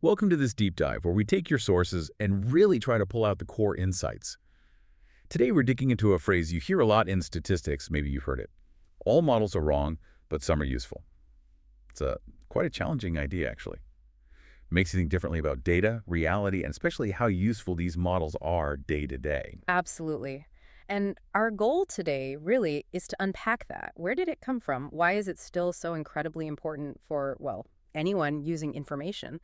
Welcome to this deep dive where we take your sources and really try to pull out the core insights. Today we're digging into a phrase you hear a lot in statistics, maybe you've heard it. All models are wrong, but some are useful. It's quite a challenging idea, actually. Makes you think differently about data, reality, and especially how useful these models are day to day. Absolutely. And our goal today really is to unpack that. Where did it come from? Why is it still so incredibly important for, well, anyone using information?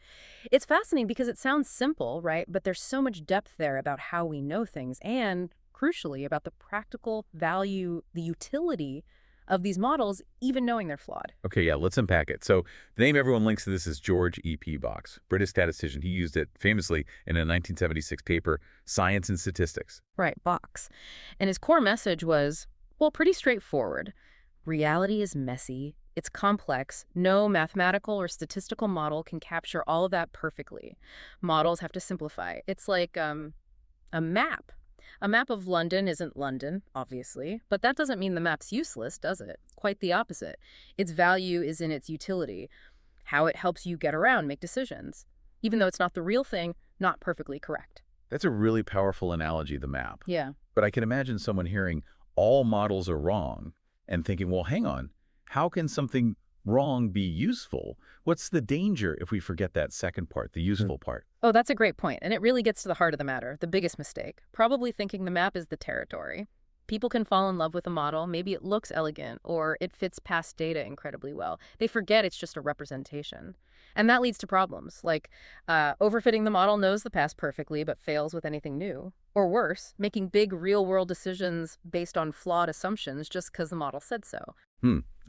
It's fascinating because it sounds simple, right? But there's so much depth there about how we know things and, crucially, about the practical value, the utility of these models, even knowing they're flawed. Okay, yeah, let's unpack it. So the name everyone links to this is George E.P. Box, British statistician. He used it famously in a 1976 paper, Science and Statistics. Right, Box. And his core message was, well, pretty straightforward. Reality is messy. It's complex. No mathematical or statistical model can capture all of that perfectly. Models have to simplify. It's like a map. A map of London isn't London, obviously, but that doesn't mean the map's useless, does it? Quite the opposite. Its value is in its utility, how it helps you get around, make decisions. Even though it's not the real thing, not perfectly correct. That's a really powerful analogy, the map. Yeah. But I can imagine someone hearing all models are wrong and thinking, well, hang on, how can something wrong be useful? What's the danger if we forget that second part, the useful part? Oh, that's a great point, and it really gets to the heart of the matter, the biggest mistake. Probably thinking the map is the territory. People can fall in love with a model, maybe it looks elegant, or it fits past data incredibly well. They forget it's just a representation. And that leads to problems, like overfitting the model knows the past perfectly but fails with anything new. Or worse, making big real-world decisions based on flawed assumptions just because the model said so.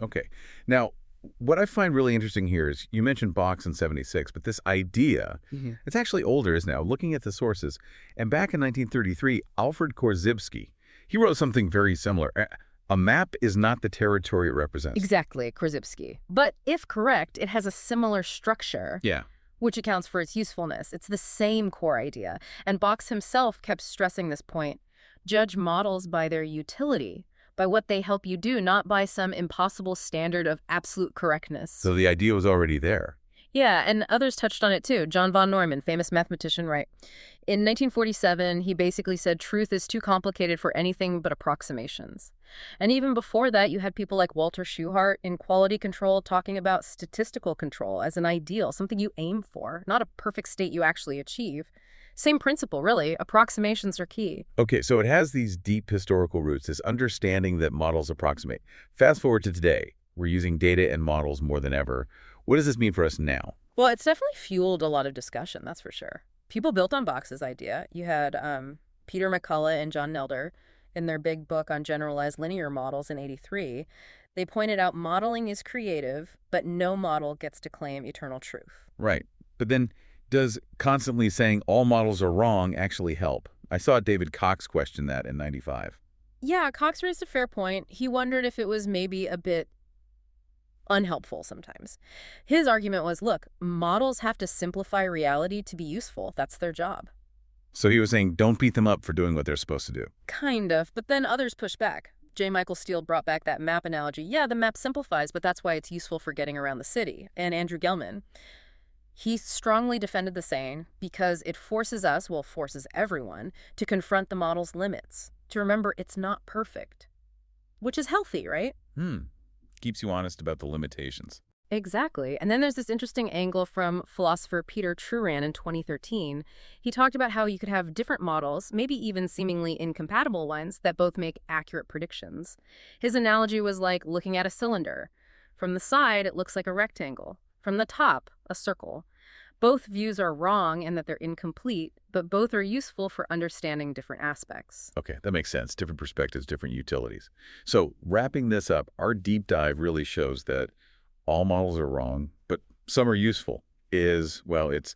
Okay. Now, what I find really interesting here is you mentioned Box in 76, but this idea, it's actually older, isn't it? Now, looking at the sources. And back in 1933, Alfred Korzybski, he wrote something very similar. A map is not the territory it represents. Exactly, Korzybski. But if correct, it has a similar structure. Yeah. Which accounts for its usefulness. It's the same core idea. And Box himself kept stressing this point. Judge models by their utility, by what they help you do, not by some impossible standard of absolute correctness. So the idea was already there. Yeah, and others touched on it too. John von Neumann, famous mathematician, right? In 1947, he basically said truth is too complicated for anything but approximations. And even before that, you had people like Walter Schuhart in quality control talking about statistical control as an ideal, something you aim for, not a perfect state you actually achieve. Same principle, really. Approximations are key. Okay, so it has these deep historical roots, this understanding that models approximate. Fast forward to today. We're using data and models more than ever. What does this mean for us now? Well, it's definitely fueled a lot of discussion, that's for sure. People built on Box's idea. You had Peter McCullough and John Nelder in their big book on generalized linear models in '83. They pointed out modeling is creative, but no model gets to claim eternal truth. Right. But then does constantly saying all models are wrong actually help? I saw David Cox question that in '95. Yeah, Cox raised a fair point. He wondered if it was maybe a bit unhelpful sometimes. His argument was, look, models have to simplify reality to be useful. That's their job. So he was saying don't beat them up for doing what they're supposed to do. Kind of, but then others pushed back. J. Michael Steele brought back that map analogy. Yeah, the map simplifies, but that's why it's useful for getting around the city. And Andrew Gelman, he strongly defended the saying because it forces us, well, forces everyone, to confront the model's limits, to remember it's not perfect, which is healthy, right? Keeps you honest about the limitations. Exactly. And then there's this interesting angle from philosopher Peter Truran in 2013. He talked about how you could have different models, maybe even seemingly incompatible ones, that both make accurate predictions. His analogy was like looking at a cylinder. From the side, it looks like a rectangle. From the top, a circle. Both views are wrong in that they're incomplete, but both are useful for understanding different aspects. Okay, that makes sense. Different perspectives, different utilities. So wrapping this up, our deep dive really shows that all models are wrong, but some are useful. Well, it's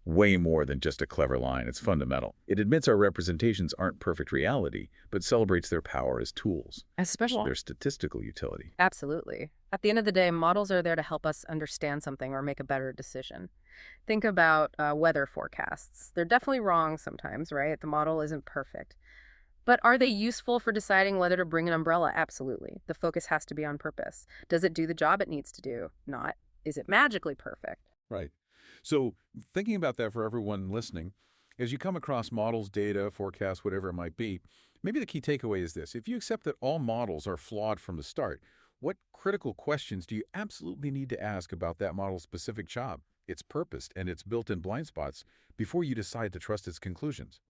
way more than just a clever line. It's fundamental. It admits our representations aren't perfect reality, but celebrates their power as tools. Especially their statistical utility. Absolutely. At the end of the day, models are there to help us understand something or make a better decision. Think about weather forecasts. They're definitely wrong sometimes, right? The model isn't perfect. But are they useful for deciding whether to bring an umbrella? Absolutely. The focus has to be on purpose. Does it do the job it needs to do? Not. Is it magically perfect? Right. So thinking about that for everyone listening, as you come across models, data, forecasts, whatever it might be, maybe the key takeaway is this. If you accept that all models are flawed from the start, what critical questions do you absolutely need to ask about that model's specific job, its purpose, and its built-in blind spots before you decide to trust its conclusions?